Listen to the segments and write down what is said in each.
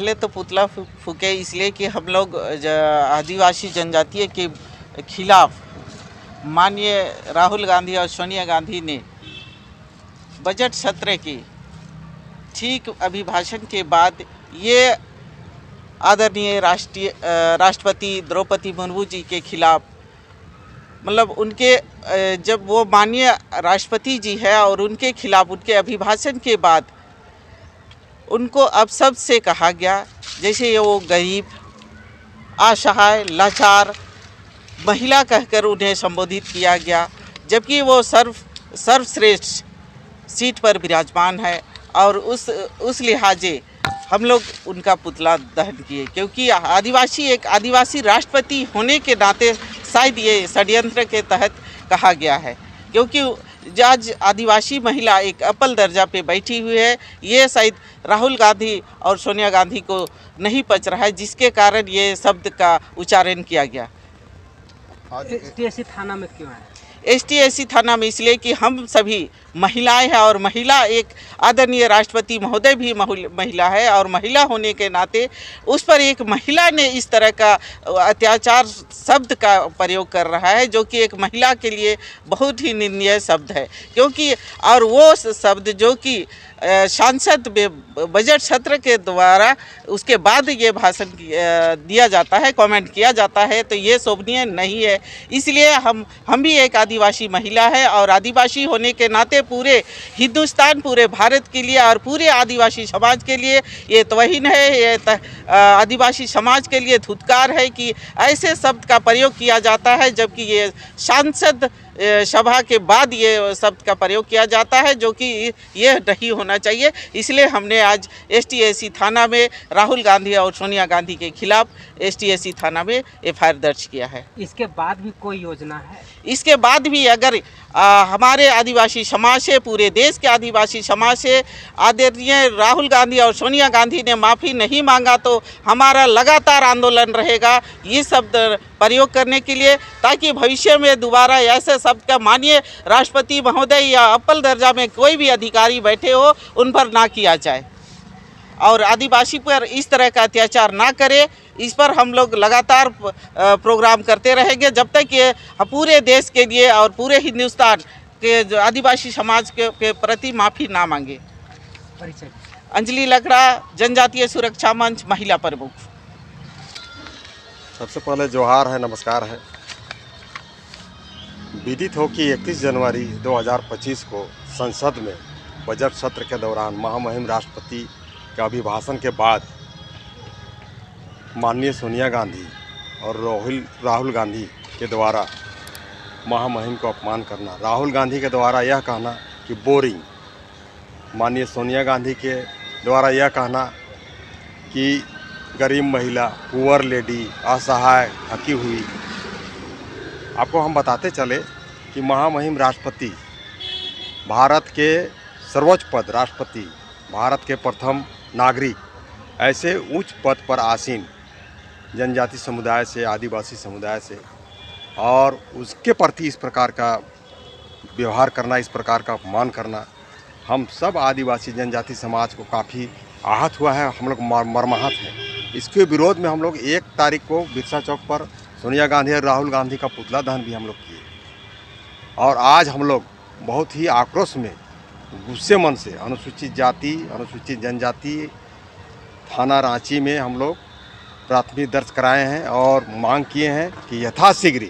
पहले तो पुतला फूके इसलिए कि हम लोग आदिवासी जनजातीय के खिलाफ माननीय राहुल गांधी और सोनिया गांधी ने बजट सत्र के ठीक अभिभाषण के बाद ये आदरणीय राष्ट्रपति द्रौपदी मुर्मू जी के खिलाफ, मतलब उनके जब वो माननीय राष्ट्रपति जी है और उनके खिलाफ उनके अभिभाषण के बाद उनको अब सबसे कहा गया जैसे ये वो गरीब, असहाय, लाचार महिला कहकर उन्हें संबोधित किया गया, जबकि वो सर्वश्रेष्ठ सीट पर विराजमान है। और उस लिहाजे हम लोग उनका पुतला दहन किए, क्योंकि आदिवासी राष्ट्रपति होने के नाते शायद ये षड्यंत्र के तहत कहा गया है, क्योंकि आज आदिवासी महिला एक अव्वल दर्जा पे बैठी हुई है। ये शायद राहुल गांधी और सोनिया गांधी को नहीं पच रहा है, जिसके कारण ये शब्द का उच्चारण किया गया। एसटी थाना में क्यों है? एसटी थाना में इसलिए कि हम सभी महिलाएं हैं और महिला एक आदरणीय राष्ट्रपति महोदय भी महिला है, और महिला होने के नाते उस पर एक महिला ने इस तरह का अत्याचार शब्द का प्रयोग कर रहा है, जो कि एक महिला के लिए बहुत ही निंदनीय शब्द है। क्योंकि और वो शब्द जो कि सांसद बजट सत्र के द्वारा उसके बाद ये भाषण दिया जाता है, कमेंट किया जाता है, तो ये शोभनीय नहीं है। इसलिए हम भी एक आदिवासी महिला है और आदिवासी होने के नाते पूरे हिंदुस्तान, पूरे भारत के लिए और पूरे आदिवासी समाज के लिए ये तौहीन है, ये आदिवासी समाज के लिए धुतकार है कि ऐसे शब्द का प्रयोग किया जाता है, जबकि ये सांसद सभा के बाद ये शब्द का प्रयोग किया जाता है, जो कि ये नहीं होना चाहिए। इसलिए हमने आज एसटी थाना में राहुल गांधी और सोनिया गांधी के खिलाफ एसटी थाना में एफआईआर दर्ज किया है। इसके बाद भी कोई योजना है? इसके बाद भी अगर हमारे आदिवासी समाज से, पूरे देश के आदिवासी समाज से आदरणीय राहुल गांधी और सोनिया गांधी ने माफ़ी नहीं मांगा तो हमारा लगातार आंदोलन रहेगा ये शब्द प्रयोग करने के लिए, ताकि भविष्य में दोबारा ऐसे शब्द का माननीय राष्ट्रपति महोदय या अव्वल दर्जा में कोई भी अधिकारी बैठे हो उन पर ना किया जाए और आदिवासी पर इस तरह का अत्याचार ना करे। इस पर हम लोग लगातार प्रोग्राम करते रहेंगे जब तक ये पूरे देश के लिए और पूरे हिंदुस्तान के जो आदिवासी समाज के प्रति माफ़ी ना मांगे। परिचय? अंजलि लकड़ा, जनजातीय सुरक्षा मंच, महिला प्रमुख। सबसे पहले जोहार है, नमस्कार है। विदित हो कि 31 जनवरी 2025 को संसद में बजट सत्र के दौरान महामहिम राष्ट्रपति के अभिभाषण के बाद माननीय सोनिया गांधी और राहुल गांधी के द्वारा महामहिम को अपमान करना, राहुल गांधी के द्वारा यह कहना कि बोरिंग, माननीय सोनिया गांधी के द्वारा यह कहना कि गरीब महिला, पुअर लेडी, असहाय, थकी हुई। आपको हम बताते चले कि महामहिम राष्ट्रपति, भारत के सर्वोच्च पद राष्ट्रपति, भारत के प्रथम नागरिक, ऐसे उच्च पद पर आसीन जनजाति समुदाय से, आदिवासी समुदाय से, और उसके प्रति इस प्रकार का व्यवहार करना, इस प्रकार का अपमान करना, हम सब आदिवासी जनजाति समाज को काफ़ी आहत हुआ है। हम लोग मर्माहत हैं। इसके विरोध में हम लोग 1 तारीख को बिरसा चौक पर सोनिया गांधी और राहुल गांधी का पुतला दहन भी हम लोग किए, और आज हम लोग बहुत ही आक्रोश में, गुस्से मन से अनुसूचित जाति, अनुसूचित जनजाति थाना रांची में हम लोग प्राथमिक दर्ज कराए हैं और मांग किए हैं कि यथाशीघ्र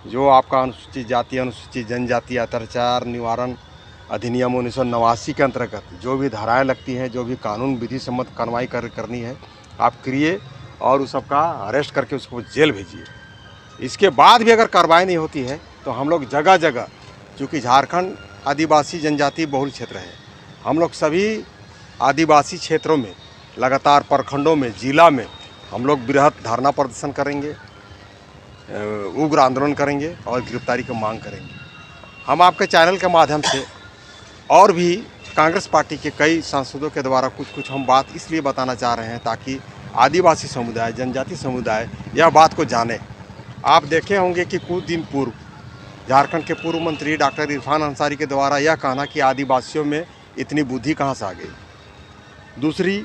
जो आपका अनुसूचित जाति, अनुसूचित जनजाति अत्याचार निवारण अधिनियम 1989 के अंतर्गत जो भी धाराएं लगती हैं, जो भी कानून विधि सम्मत कार्रवाई करनी है, आप करिए और उस सबका अरेस्ट करके उसको जेल भेजिए। इसके बाद भी अगर कार्रवाई नहीं होती है तो हम लोग जगह जगह, चूँकि झारखंड आदिवासी जनजाति बहुल क्षेत्र है, हम लोग सभी आदिवासी क्षेत्रों में लगातार प्रखंडों में, जिला में हम लोग बृहत धरना प्रदर्शन करेंगे, उग्र आंदोलन करेंगे और गिरफ्तारी की मांग करेंगे। हम आपके चैनल के माध्यम से और भी कांग्रेस पार्टी के कई सांसदों के द्वारा कुछ हम बात इसलिए बताना चाह रहे हैं ताकि आदिवासी समुदाय, जनजाति समुदाय यह बात को जाने। आप देखे होंगे कि कुछ दिन पूर्व झारखंड के पूर्व मंत्री डॉक्टर इरफान अंसारी के द्वारा यह कहना कि आदिवासियों में इतनी बुद्धि कहाँ से आ गई। दूसरी,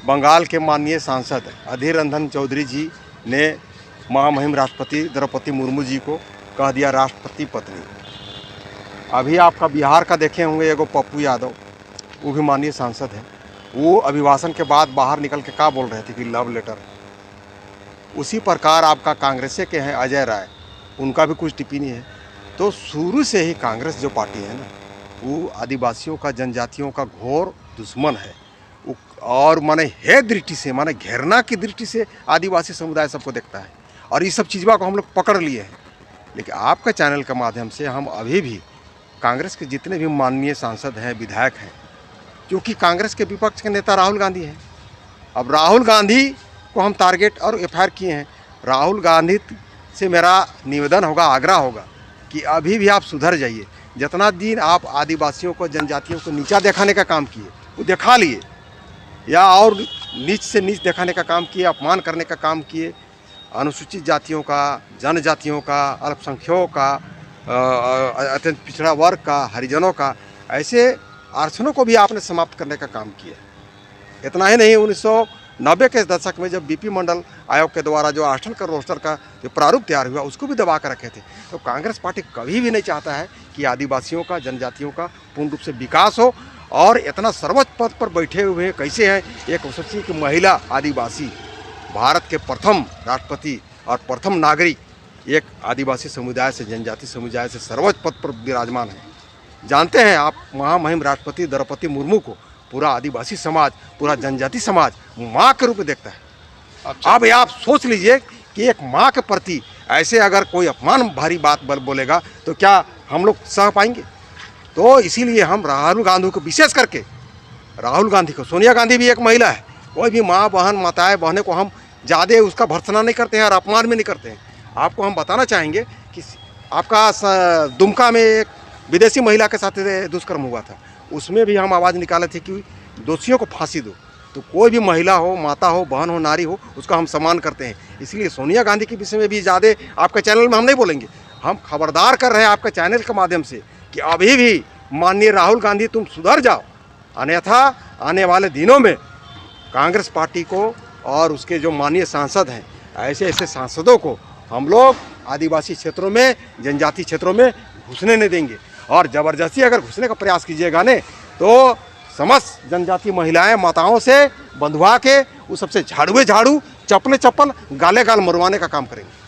बंगाल के माननीय सांसद अधीर रंजन चौधरी जी ने महामहिम राष्ट्रपति द्रौपदी मुर्मू जी को कह दिया राष्ट्रपति पत्नी। अभी आपका बिहार का देखे होंगे एगो पप्पू यादव, वो भी माननीय सांसद है, वो अभिभाषण के बाद बाहर निकल के क्या बोल रहे थे कि लव लेटर। उसी प्रकार आपका कांग्रेस के हैं अजय राय, उनका भी कुछ टिप्पणी है। तो शुरू से ही कांग्रेस जो पार्टी है ना, वो आदिवासियों का, जनजातियों का घोर दुश्मन है। और माने है दृष्टि से, माने घृणा की दृष्टि से आदिवासी समुदाय सबको देखता है, और ये सब चीज़ों को हम लोग पकड़ लिए हैं। लेकिन आपका चैनल के माध्यम से हम अभी भी कांग्रेस के जितने भी माननीय सांसद हैं, विधायक हैं, क्योंकि कांग्रेस के विपक्ष के नेता राहुल गांधी हैं। अब राहुल गांधी को हम टारगेट और एफआईआर किए हैं। राहुल गांधी से मेरा निवेदन होगा, आग्रह होगा कि अभी भी आप सुधर जाइए। जितना दिन आप आदिवासियों को, जनजातियों को नीचा दिखाने का काम किए वो दिखा लिए, या और नीच से नीच दिखाने का काम किए, अपमान करने का काम किए, अनुसूचित जातियों का, जनजातियों का, अल्पसंख्यकों का, अत्यंत पिछड़ा वर्ग का, हरिजनों का, ऐसे आरक्षणों को भी आपने समाप्त करने का काम किया। इतना ही नहीं, 1990 के दशक में जब बीपी मंडल आयोग के द्वारा जो आरक्षण का रोस्टर का जो प्रारूप तैयार हुआ, उसको भी दबा कर रखे थे। तो कांग्रेस पार्टी कभी भी नहीं चाहता है कि आदिवासियों का, जनजातियों का पूर्ण रूप से विकास हो। और इतना सर्वोच्च पद पर बैठे हुए कैसे हैं, एक सोचिए कि महिला आदिवासी, भारत के प्रथम राष्ट्रपति और प्रथम नागरिक एक आदिवासी समुदाय से, जनजाति समुदाय से सर्वोच्च पद पर विराजमान है। जानते हैं आप, महामहिम राष्ट्रपति द्रौपदी मुर्मू को पूरा आदिवासी समाज, पूरा जनजाति समाज माँ के रूप में देखता है। अब आप सोच लीजिए कि एक माँ के प्रति ऐसे अगर कोई अपमान भारी बात बोलेगा तो क्या हम लोग सह पाएंगे? तो इसीलिए हम राहुल गांधी को, विशेष करके राहुल गांधी को, सोनिया गांधी भी एक महिला है, कोई भी माँ, बहन, माताएं, बहनें को हम ज़्यादा उसका भर्त्सना नहीं करते हैं और अपमान में नहीं करते हैं। आपको हम बताना चाहेंगे कि आपका दुमका में एक विदेशी महिला के साथ दुष्कर्म हुआ था, उसमें भी हम आवाज़ निकाले थे कि दोषियों को फांसी दो। तो कोई भी महिला हो, माता हो, बहन हो, नारी हो, उसका हम सम्मान करते हैं। इसलिए सोनिया गांधी के विषय में भी ज़्यादा आपके चैनल में हम नहीं बोलेंगे। हम खबरदार कर रहे हैं आपके चैनल के माध्यम से कि अभी भी माननीय राहुल गांधी तुम सुधर जाओ, अन्यथा आने वाले दिनों में कांग्रेस पार्टी को और उसके जो माननीय सांसद हैं, ऐसे ऐसे सांसदों को हम लोग आदिवासी क्षेत्रों में, जनजाति क्षेत्रों में घुसने नहीं देंगे। और ज़बरदस्ती अगर घुसने का प्रयास कीजिएगा ने, तो समस्त जनजाति महिलाएं, माताओं से बंधुआ के उस सबसे झाड़ुए झाड़ू, चप्पले चप्पल, गाले गाल मरवाने का काम करेंगे।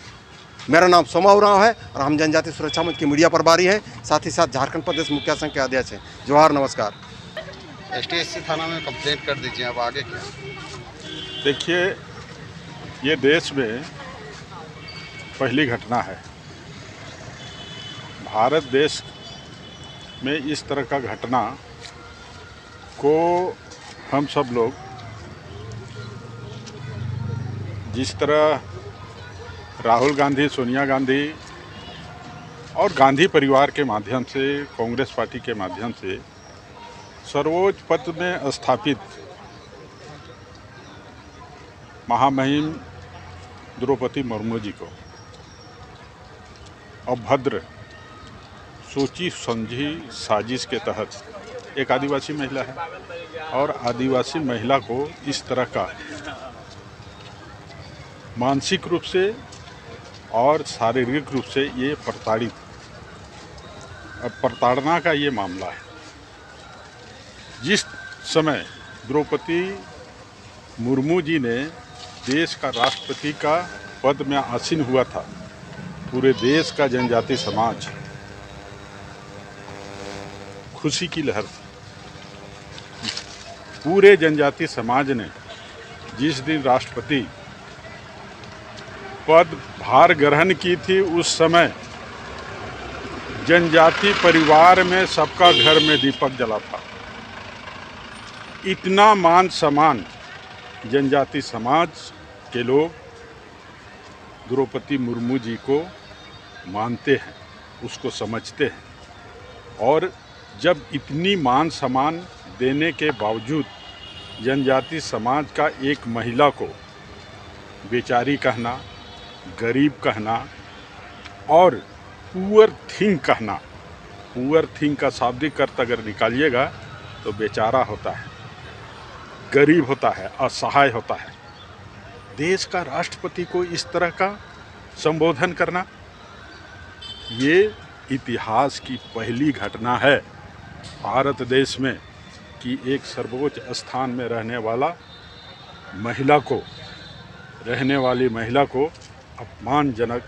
मेरा नाम सोमा उरांव है और हम जनजाति सुरक्षा मंच की मीडिया प्रभारी हैं, साथ ही साथ झारखंड प्रदेश मुखिया संघ के अध्यक्ष हैं। जोहार, नमस्कार। STSC थाना में कंप्लेंट कर दीजिए। अब आगे क्या? देखिए, ये देश में पहली घटना है। भारत देश में इस तरह का घटना को हम सब लोग जिस तरह राहुल गांधी, सोनिया गांधी और गांधी परिवार के माध्यम से, कांग्रेस पार्टी के माध्यम से सर्वोच्च पद में स्थापित महामहिम द्रौपदी मुर्मू जी को अभद्र, सोची समझी साजिश के तहत, एक आदिवासी महिला है और आदिवासी महिला को इस तरह का मानसिक रूप से और शारीरिक रूप से ये प्रताड़ना का ये मामला है। जिस समय द्रौपदी मुर्मू जी ने देश का राष्ट्रपति का पद में आसीन हुआ था, पूरे देश का जनजाति समाज खुशी की लहर थी। पूरे जनजाति समाज ने जिस दिन राष्ट्रपति पद भार ग्रहण की थी, उस समय जनजाति परिवार में सबका घर में दीपक जला था। इतना मान सम्मान जनजाति समाज के लोग द्रौपदी मुर्मू जी को मानते हैं, उसको समझते हैं। और जब इतनी मान सम्मान देने के बावजूद जनजाति समाज का एक महिला को बेचारी कहना, गरीब कहना और पुअर थिंग कहना, पुअर थिंग का शाब्दिक अर्थ अगर निकालिएगा तो बेचारा होता है। गरीब होता है, असहाय होता है, देश का राष्ट्रपति को इस तरह का संबोधन करना, ये इतिहास की पहली घटना है भारत देश में कि एक सर्वोच्च स्थान में रहने वाली महिला को अपमानजनक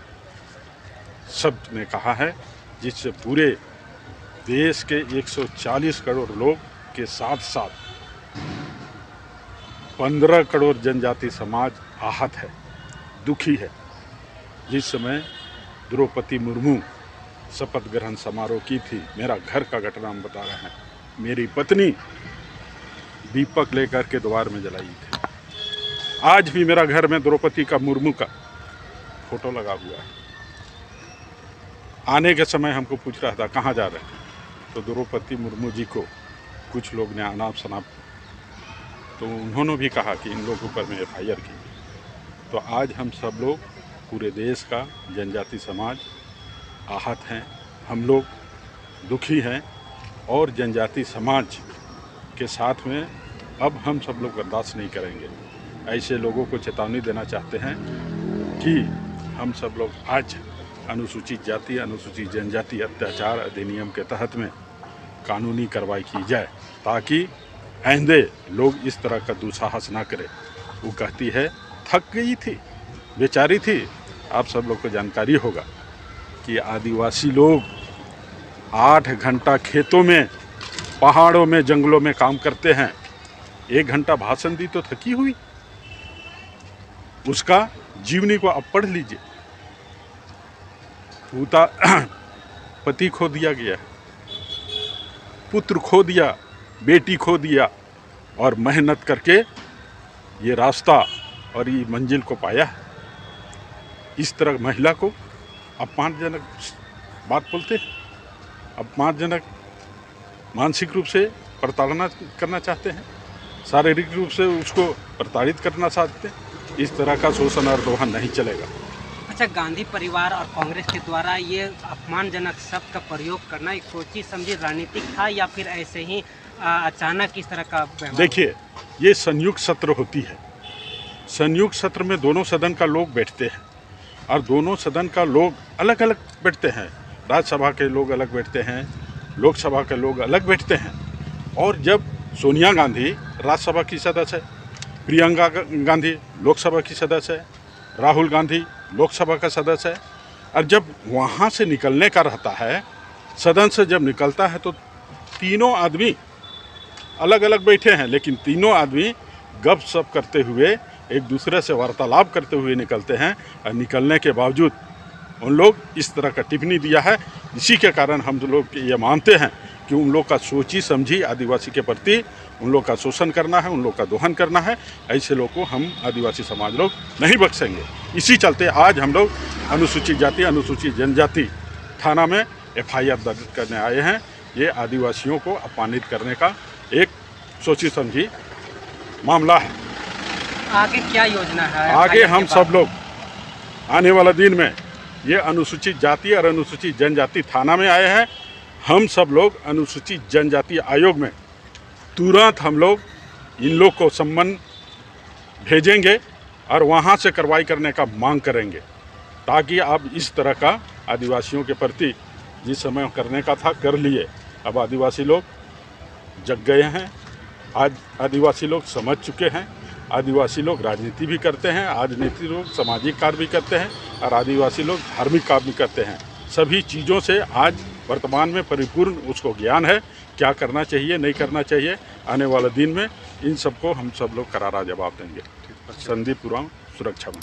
शब्द में कहा है, जिससे पूरे देश के 140 करोड़ लोग के साथ साथ 15 करोड़ जनजाति समाज आहत है, दुखी है। जिस समय द्रौपदी मुर्मू शपथ ग्रहण समारोह की थी, मेरा घर का घटना हम बता रहे हैं, मेरी पत्नी दीपक लेकर के द्वार में जलाई थी। आज भी मेरा घर में द्रौपदी का मुर्मू का फोटो लगा हुआ है। आने के समय हमको पूछ रहा था कहाँ जा रहे हैं, तो द्रौपदी मुर्मू जी को कुछ लोग ने अनाप शनाप, तो उन्होंने भी कहा कि इन लोगों पर मैं FIR की। तो आज हम सब लोग, पूरे देश का जनजाति समाज आहत हैं, हम लोग दुखी हैं, और जनजाति समाज के साथ में अब हम सब लोग बर्दाश्त नहीं करेंगे। ऐसे लोगों को चेतावनी देना चाहते हैं कि हम सब लोग आज अनुसूचित जाति, अनुसूचित जनजाति अत्याचार अधिनियम के तहत में कानूनी कार्रवाई की जाए, ताकि आइंदे लोग इस तरह का दुस्साहस ना करें। वो कहती है थक गई थी, बेचारी थी। आप सब लोग को जानकारी होगा कि आदिवासी लोग 8 घंटा खेतों में, पहाड़ों में, जंगलों में काम करते हैं। 1 घंटा भाषण दी तो थकी हुई। उसका जीवनी को अब पढ़ लीजिए। पति खो दिया गया, पुत्र खो दिया, बेटी खो दिया, और मेहनत करके ये रास्ता और ये मंजिल को पाया है। इस तरह महिला को अपमानजनक बात बोलते हैं, अपमानजनक मानसिक रूप से प्रताड़ना करना चाहते हैं, शारीरिक रूप से उसको प्रताड़ित करना चाहते हैं। इस तरह का शोषण और दोहन नहीं चलेगा। अच्छा, गांधी परिवार और कांग्रेस के द्वारा ये अपमानजनक शब्द का प्रयोग करना एक सोची समझी रणनीतिक था, या फिर ऐसे ही अचानक इस तरह का व्यवहार? देखिए, ये संयुक्त सत्र होती है। संयुक्त सत्र में दोनों सदन का लोग बैठते हैं, और दोनों सदन का लोग अलग अलग बैठते हैं। राज्यसभा के लोग अलग बैठते हैं, लोकसभा के लोग अलग बैठते हैं। और जब सोनिया गांधी राज्यसभा की सदस्य है, प्रियंका गांधी लोकसभा की सदस्य है, राहुल गांधी लोकसभा का सदस्य है, और जब वहाँ से निकलने का रहता है, सदन से जब निकलता है, तो तीनों आदमी अलग अलग बैठे हैं, लेकिन तीनों आदमी गप सप करते हुए, एक दूसरे से वार्तालाप करते हुए निकलते हैं। और निकलने के बावजूद उन लोग इस तरह का टिप्पणी दिया है। इसी के कारण हम लोग ये मानते हैं कि उन लोग का सोची समझी आदिवासी के प्रति उन लोग का शोषण करना है, उन लोग का दोहन करना है। ऐसे लोग को हम आदिवासी समाज लोग नहीं बख्शेंगे। इसी चलते आज हम लोग अनुसूचित जाति, अनुसूचित जनजाति थाना में FIR दर्ज करने आए हैं। ये आदिवासियों को अपमानित करने का एक सोची समझी मामला है। आगे क्या योजना है? आगे हम सब लोग आने वाला दिन में ये अनुसूचित जाति और अनुसूचित जनजाति थाना में आए हैं। हम सब लोग अनुसूचित जनजाति आयोग में तुरंत हम लोग इन लोग को सम्मन भेजेंगे और वहाँ से कार्रवाई करने का मांग करेंगे, ताकि अब इस तरह का आदिवासियों के प्रति जिस समय करने का था कर लिए। अब आदिवासी लोग जग गए हैं, आज आदिवासी लोग समझ चुके हैं। आदिवासी लोग राजनीति भी करते हैं, आदिवासी लोग सामाजिक कार्य भी करते हैं, और आदिवासी लोग धार्मिक कार्य भी करते हैं। सभी चीज़ों से आज वर्तमान में परिपूर्ण उसको ज्ञान है, क्या करना चाहिए, नहीं करना चाहिए। आने वाले दिन में इन सबको हम सब लोग करारा जवाब देंगे। संदीप पुराण, सुरक्षा में।